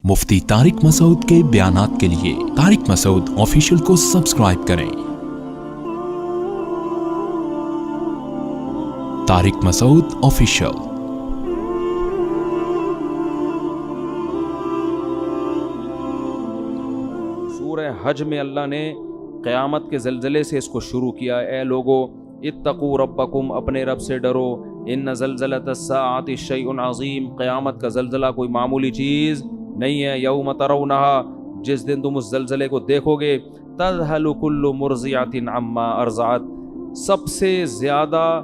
مفتی طارق مسعود کے بیانات کے لیے طارق مسعود آفیشیل کو سبسکرائب کریں۔ طارق مسعود آفیشیل۔ سورہ حج میں اللہ نے قیامت کے زلزلے سے اس کو شروع کیا۔ اے لوگو اتقوا ربکم، اپنے رب سے ڈرو، ان زلزلۃ الساعۃ شیء عظیم، قیامت کا زلزلہ کوئی معمولی چیز نہیں ہے۔ یوم ترونہا، جس دن تم اس زلزلے کو دیکھو گے، تذہل کل مرضعۃ عما ارضعت، سب سے زیادہ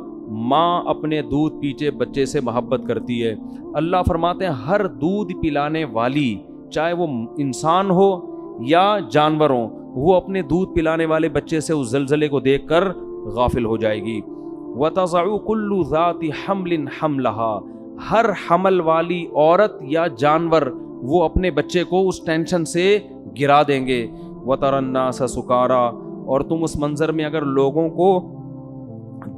ماں اپنے دودھ پیچے بچے سے محبت کرتی ہے۔ اللہ فرماتے ہیں ہر دودھ پلانے والی، چاہے وہ انسان ہو یا جانور ہو، وہ اپنے دودھ پلانے والے بچے سے اس زلزلے کو دیکھ کر غافل ہو جائے گی۔ وَتَضَعُ كُلُّ ذَاتِ حَمْلٍ حَمْلَهَا، ہر حمل والی عورت یا جانور وہ اپنے بچے کو اس ٹینشن سے گرا دیں گے۔ وَتَرَى النَّاسَ سُكَارَىٰ، اور تم اس منظر میں اگر لوگوں کو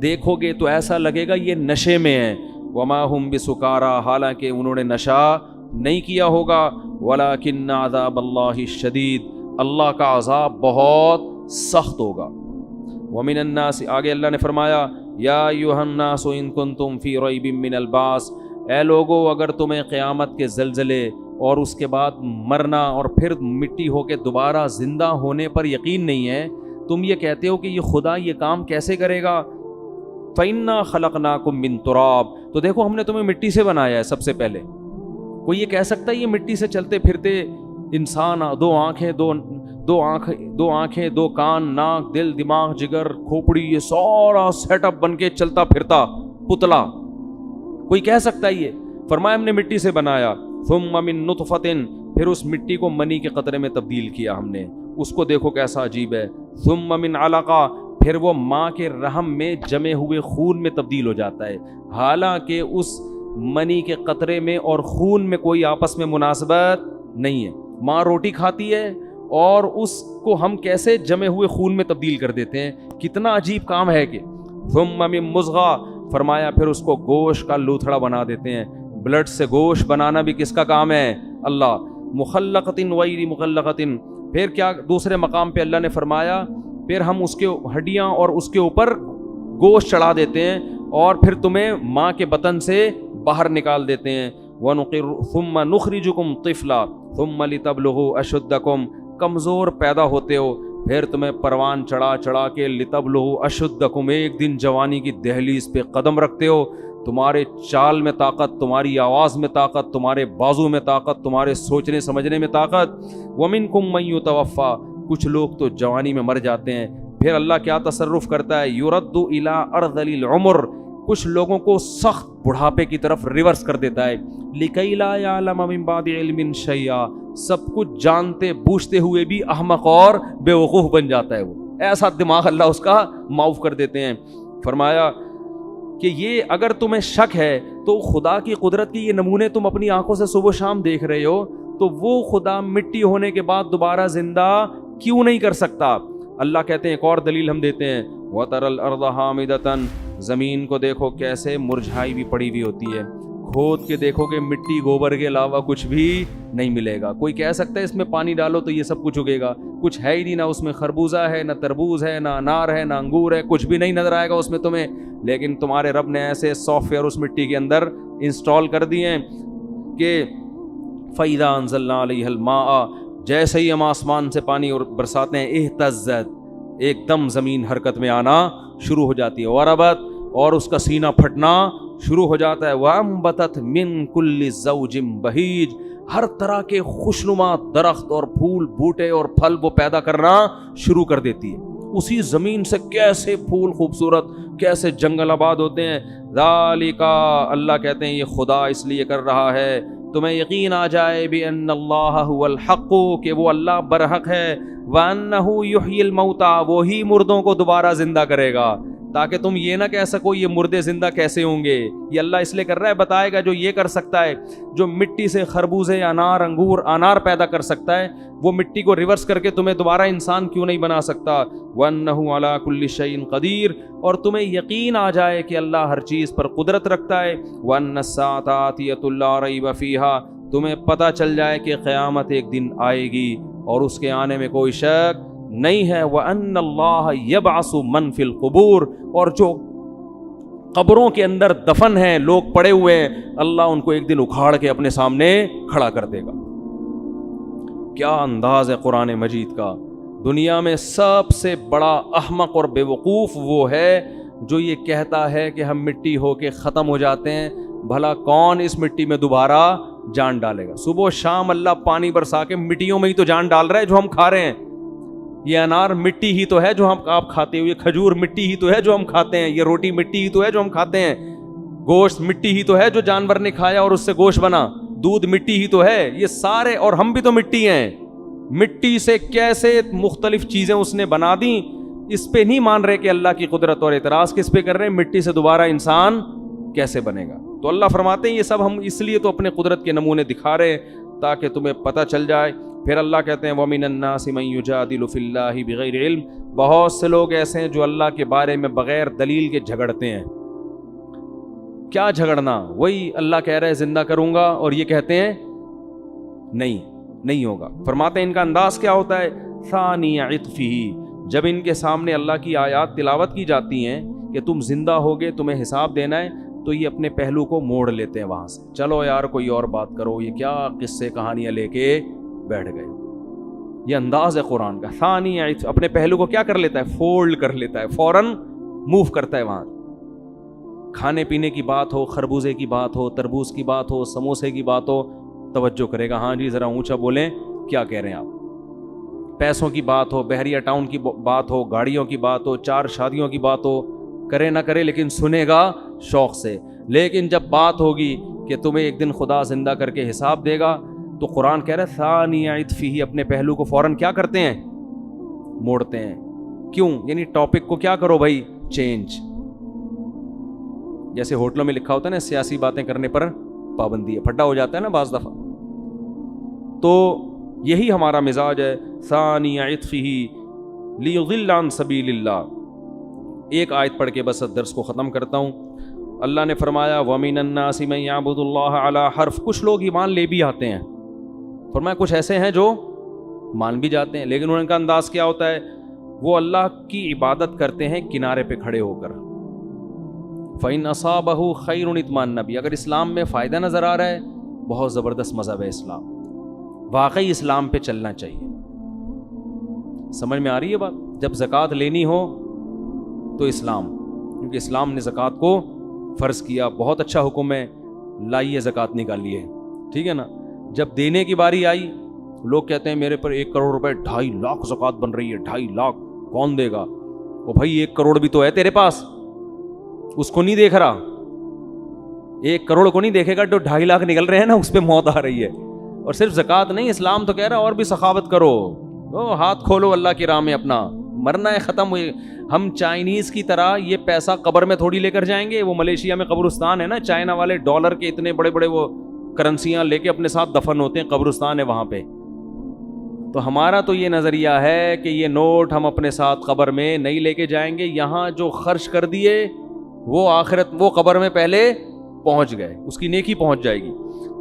دیکھو گے تو ایسا لگے گا یہ نشے میں ہیں۔ وَمَا هُمْ بِسُكَارَىٰ، حالانکہ انہوں نے نشہ نہیں کیا ہوگا۔ وَلَٰكِنَّ عَذَابَ اللَّهِ الشَّدِيدُ، اللہ کا عذاب بہت سخت ہوگا۔ وَمِنَ النَّاسِ، آگے اللہ نے فرمایا یا ایھا الناس ان کنتم فی ریب من البعث، اے لوگو اگر تمہیں قیامت کے زلزلے اور اس کے بعد مرنا اور پھر مٹی ہو کے دوبارہ زندہ ہونے پر یقین نہیں ہے، تم یہ کہتے ہو کہ یہ خدا یہ کام کیسے کرے گا۔ فَإِنَّا خَلَقْنَاكُم مِّن تُرَابٍ، تو دیکھو ہم نے تمہیں مٹی سے بنایا ہے سب سے پہلے۔ کوئی یہ کہہ سکتا ہے یہ مٹی سے چلتے پھرتے انسان، دو آنکھیں دو کان، ناک، دل، دماغ، جگر، کھوپڑی، یہ سارا سیٹ اپ بن کے چلتا پھرتا پتلا، کوئی کہہ سکتا ہے یہ؟ فرمایا ہم نے مٹی سے بنایا۔ ثم من نطفۃ، پھر اس مٹی کو منی کے قطرے میں تبدیل کیا ہم نے، اس کو دیکھو کیسا عجیب ہے۔ ثم من علقہ، پھر وہ ماں کے رحم میں جمے ہوئے خون میں تبدیل ہو جاتا ہے، حالانکہ اس منی کے قطرے میں اور خون میں کوئی آپس میں مناسبت نہیں ہے۔ ماں روٹی کھاتی ہے اور اس کو ہم کیسے جمے ہوئے خون میں تبدیل کر دیتے ہیں، کتنا عجیب کام ہے کہ۔ ثم من مضغہ، فرمایا پھر اس کو گوشت کا لوتھڑا بنا دیتے ہیں۔ بلڈ سے گوشت بنانا بھی کس کا کام ہے؟ اللہ۔ مخلقۃ غیر مخلقۃ، پھر کیا دوسرے مقام پہ اللہ نے فرمایا پھر ہم اس کے ہڈیاں اور اس کے اوپر گوشت چڑھا دیتے ہیں اور پھر تمہیں ماں کے بطن سے باہر نکال دیتے ہیں۔ ثم نخرجکم طفلا ثم لتبلغوا اشدکم، کمزور پیدا ہوتے ہو پھر تمہیں پروان چڑھا کے لتبلغوا اشدکم، ایک دن جوانی کی دہلیز پہ قدم رکھتے ہو، تمہارے چال میں طاقت، تمہاری آواز میں طاقت، تمہارے بازو میں طاقت، تمہارے سوچنے سمجھنے میں طاقت۔ ومنکم من یتوفی، کچھ لوگ تو جوانی میں مر جاتے ہیں، پھر اللہ کیا تصرف کرتا ہے؟ یرد الی ارذل العمر، کچھ لوگوں کو سخت بڑھاپے کی طرف ریورس کر دیتا ہے۔ لکی لا یعلم من بعد علم شیئا، سب کچھ جانتے بوجھتے ہوئے بھی احمق اور بے وقوف بن جاتا ہے، وہ ایسا دماغ اللہ اس کا معاف کر دیتے ہیں۔ فرمایا کہ یہ اگر تمہیں شک ہے تو خدا کی قدرت کی یہ نمونے تم اپنی آنکھوں سے صبح و شام دیکھ رہے ہو، تو وہ خدا مٹی ہونے کے بعد دوبارہ زندہ کیوں نہیں کر سکتا؟ اللہ کہتے ہیں ایک اور دلیل ہم دیتے ہیں، وَتَرَى الْأَرْضَ حَامِدَةً، زمین کو دیکھو کیسے مرجھائی بھی پڑی ہوئی ہوتی ہے، کھود کے دیکھو کہ مٹی گوبر کے علاوہ کچھ بھی نہیں ملے گا۔ کوئی کہہ سکتا ہے اس میں پانی ڈالو تو یہ سب کچھ اگے گا، کچھ ہے ہی نہیں، نہ اس میں خربوزہ ہے، نہ تربوز ہے، نہ انار ہے، نہ انگور ہے، کچھ بھی نہیں نظر آئے گا اس میں تمہیں، لیکن تمہارے رب نے ایسے سافٹ ویئر اس مٹی کے اندر انسٹال کر دیے ہیں کہ فَإِذَا أَنزَلْنَا عَلَيْهَا الْمَاءَ، جیسے ہی ہم آسمان سے پانی اور برساتے ہیں، اہتزت، ایک دم زمین حرکت میں آنا شروع ہو جاتی ہے، وربت، اور اس کا سینہ پھٹنا شروع ہو جاتا ہے، وَأَنبَتَتْ مِن كُلِّ زَوْجٍ بَهِيجٍ، ہر طرح کے خوشنما درخت اور پھول بوٹے اور پھل وہ پیدا کرنا شروع کر دیتی ہے۔ اسی زمین سے کیسے پھول خوبصورت، کیسے جنگل آباد ہوتے ہیں۔ ذالک، اللہ کہتے ہیں یہ خدا اس لیے کر رہا ہے تمہیں یقین آ جائے بِأَنَّ اللَّهَ هُوَ الْحَقُّ، کہ وہ اللہ برحق ہے، وَأَنَّهُ يُحْيِي الْمَوْتَى، وہی مردوں کو دوبارہ زندہ کرے گا، تاکہ تم یہ نہ کہہ سکو یہ مردے زندہ کیسے ہوں گے۔ یہ اللہ اس لیے کر رہا ہے، بتائے گا جو یہ کر سکتا ہے، جو مٹی سے خربوزے، انار، انگور، انار پیدا کر سکتا ہے، وہ مٹی کو ریورس کر کے تمہیں دوبارہ انسان کیوں نہیں بنا سکتا؟ وَأَنَّهُ عَلَى كُلِّ شَيْءٍ قَدِيرٌ، اور تمہیں یقین آ جائے کہ اللہ ہر چیز پر قدرت رکھتا ہے۔ وَأَنَّ السَّاعَةَ آتِيَةٌ لَا رَيْبَ فِيهَا، تمہیں پتہ چل جائے کہ قیامت ایک دن آئے گی اور اس کے آنے میں کوئی شک نہیں ہے. وَأَنَّ اللَّهَ يَبْعَثُ مَن فِي الْقُبُورِ, اور جو قبروں کے اندر دفن ہیں, لوگ پڑے ہوئے ہیں, اللہ ان کو ایک دن اکھاڑ کے اپنے سامنے کھڑا کر دے گا. کیا انداز ہے قرآن مجید کا. دنیا میں سب سے بڑا احمق اور بے وقوف وہ ہے جو یہ کہتا ہے کہ ہم مٹی ہو کے ختم ہو جاتے ہیں. بھلا کون اس مٹی میں دوبارہ جان ڈالے گا؟ صبح و شام اللہ پانی برسا کے مٹیوں میں ہی تو جان ڈال رہا ہے جو ہم کھا رہے ہیں. یہ انار مٹی ہی تو ہے جو آپ کھاتے ہو, یہ کھجور مٹی ہی تو ہے جو ہم کھاتے ہیں, یہ روٹی مٹی ہی تو ہے جو ہم کھاتے ہیں, گوشت مٹی ہی تو ہے جو جانور نے کھایا اور اس سے گوشت بنا, دودھ مٹی ہی تو ہے. یہ سارے, اور ہم بھی تو مٹی ہیں. مٹی سے کیسے مختلف چیزیں اس نے بنا دیں, اس پہ نہیں مان رہے کہ اللہ کی قدرت, اور اعتراض کس پہ کر رہے ہیں؟ مٹی سے دوبارہ انسان کیسے بنے گا. تو اللہ فرماتے ہیں یہ سب ہم اس لیے تو اپنے قدرت کے نمونے دکھا رہے ہیں تاکہ تمہیں پتہ چل جائے. پھر اللہ کہتے ہیں وَمِنَ النَّاسِ مَن يُجَادِلُ فِي اللَّهِ بِغَيْرِ عِلْمٍ, بہت سے لوگ ایسے ہیں جو اللہ کے بارے میں بغیر دلیل کے جھگڑتے ہیں. کیا جھگڑنا؟ وہی اللہ کہہ رہا ہے زندہ کروں گا اور یہ کہتے ہیں نہیں ہوگا. فرماتے ہیں ان کا انداز کیا ہوتا ہے؟ ثانی عطفہ, جب ان کے سامنے اللہ کی آیات تلاوت کی جاتی ہیں کہ تم زندہ ہوگے, تمہیں حساب دینا ہے, تو یہ اپنے پہلو کو موڑ لیتے ہیں وہاں سے. چلو یار کوئی اور بات کرو, یہ کیا قصے کہانیاں لے کے بیٹھ گئے. یہ انداز ہے قرآن کا. ثانی عطف, اپنے پہلو کو کیا کر لیتا ہے؟ فولڈ کر لیتا ہے, فوراً موو کرتا ہے وہاں. کھانے پینے کی بات ہو, خربوزے کی بات ہو, تربوز کی بات ہو, سموسے کی بات ہو, توجہ کرے گا, ہاں جی ذرا اونچا بولیں, کیا کہہ رہے ہیں آپ. پیسوں کی بات ہو, بحریہ ٹاؤن کی بات ہو, گاڑیوں کی بات ہو, 4 شادیوں کی بات ہو, کرے نہ کرے لیکن سنے گا شوق سے. لیکن جب بات ہوگی کہ تمہیں ایک دن خدا زندہ کر کے حساب دے گا, تو قرآن کہہ رہا ہے ثانی عطفہ, اپنے پہلو کو فوراً کیا کرتے ہیں؟ موڑتے ہیں. کیوں؟ یعنی ٹاپک کو کیا کرو بھائی, چینج. جیسے ہوٹلوں میں لکھا ہوتا ہے نا, سیاسی باتیں کرنے پر پابندی ہے, پھٹا ہو جاتا ہے نا بعض دفعہ. تو یہی ہمارا مزاج ہے. ثانی عطفہ لیضل عن سبیل اللہ. ایک آیت پڑھ کے بس درس کو ختم کرتا ہوں. اللہ نے فرمایا وَمِنَ النَّاسِ مَن يَعْبُدُ اللَّهَ عَلَى حَرْفٍ, کچھ لوگ ایمان لے بھی آتے ہیں. فرمایا کچھ ایسے ہیں جو مان بھی جاتے ہیں, لیکن ان کا انداز کیا ہوتا ہے؟ وہ اللہ کی عبادت کرتے ہیں کنارے پہ کھڑے ہو کر. فَإِنْ أَصَابَهُ خَيْرٌ اطمأنَّ بِهِ, اگر اسلام میں فائدہ نظر آ رہا ہے, بہت زبردست مذہب ہے اسلام, واقعی اسلام پہ چلنا چاہیے. سمجھ میں آ رہی ہے بات؟ جب زکوٰۃ لینی ہو تو اسلام, کیونکہ اسلام نے زکوٰۃ کو فرض کیا, بہت اچھا حکم ہے, لائیے زکوٰۃ نکالیے, ٹھیک ہے نا. جب دینے کی باری آئی, لوگ کہتے ہیں میرے پر 1 کروڑ روپے 2.5 لاکھ زکوٰۃ بن رہی ہے, 2.5 لاکھ کون دے گا؟ وہ بھائی 1 کروڑ بھی تو ہے تیرے پاس, اس کو نہیں دیکھ رہا. 1 کروڑ کو نہیں دیکھے گا, جو 2.5 لاکھ نکل رہے ہیں نا, اس پہ موت آ رہی ہے. اور صرف زکوٰۃ نہیں, اسلام تو کہہ رہا ہے اور بھی سخاوت کرو, ہاتھ کھولو اللہ کی راہ میں اپنا, مرنا ہے ختم ہوئے. ہم چائنیز کی طرح یہ پیسہ قبر میں تھوڑی لے کر جائیں گے. وہ ملیشیا میں قبرستان ہے نا, چائنا والے ڈالر کے اتنے بڑے بڑے وہ کرنسیاں لے کے اپنے ساتھ دفن ہوتے ہیں, قبرستان ہے وہاں پہ. تو ہمارا تو یہ نظریہ ہے کہ یہ نوٹ ہم اپنے ساتھ قبر میں نہیں لے کے جائیں گے. یہاں جو خرچ کر دیے وہ آخرت, وہ قبر میں پہلے پہنچ گئے, اس کی نیکی پہنچ جائے گی.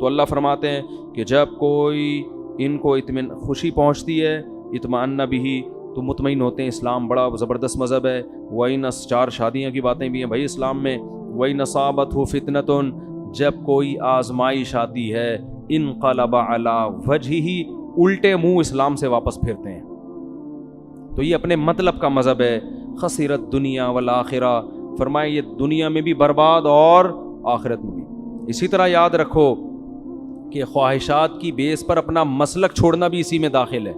تو اللہ فرماتے ہیں کہ جب کوئی ان کو خوشی پہنچتی ہے, اطمئن بھی, تو مطمئن ہوتے ہیں. اسلام بڑا زبردست مذہب ہے. وَإِنَّ 4 شادیاں کی باتیں بھی ہیں بھائی اسلام میں. وَإِنَّ أَصَابَتْهُ فِتْنَةٌ, جب کوئی آزمائش آتی ہے, انقلب علی وجہہ, الٹے منہ اسلام سے واپس پھرتے ہیں. تو یہ اپنے مطلب کا مذہب ہے. خسرت دنیا والآخرہ, فرمائے یہ دنیا میں بھی برباد اور آخرت میں بھی. اسی طرح یاد رکھو کہ خواہشات کی بیس پر اپنا مسلک چھوڑنا بھی اسی میں داخل ہے.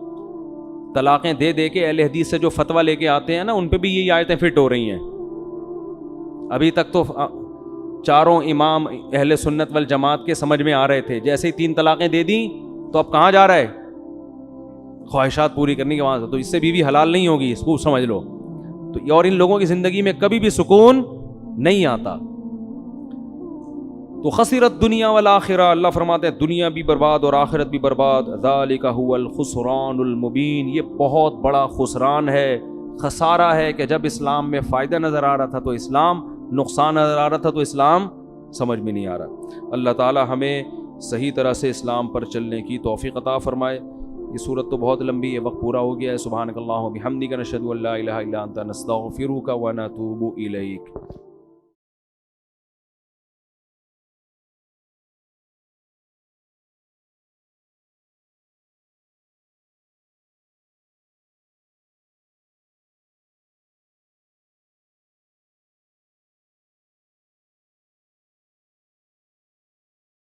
طلاقیں دے دے کے اہل حدیث سے جو فتویٰ لے کے آتے ہیں نا, ان پہ بھی یہی آیتیں فٹ ہو رہی ہیں. ابھی تک تو 4 امام اہل سنت والجماعت کے سمجھ میں آ رہے تھے, جیسے ہی 3 طلاقیں دے دیں تو اب کہاں جا رہا ہے؟ خواہشات پوری کرنے کے وہاں سے. تو اس سے بیوی حلال نہیں ہوگی, اس کو سمجھ لو. تو اور ان لوگوں کی زندگی میں کبھی بھی سکون نہیں آتا. تو خسرت دنیا والآخرہ, اللہ فرماتے ہیں دنیا بھی برباد اور آخرت بھی برباد. ذالک هو الخسران المبین, یہ بہت بڑا خسران ہے, خسارہ ہے کہ جب اسلام میں فائدہ نظر آ رہا تھا تو اسلام, نقصان نظر آ رہا تھا تو اسلام سمجھ میں نہیں آ رہا. اللہ تعالی ہمیں صحیح طرح سے اسلام پر چلنے کی توفیق عطا فرمائے۔ یہ صورت تو بہت لمبی ہے، وقت پورا ہو گیا ہے۔ سبحانک اللہم و بحمدک، نشہد ان لا الہ الا انت، نستغفرک و نتوب الیک۔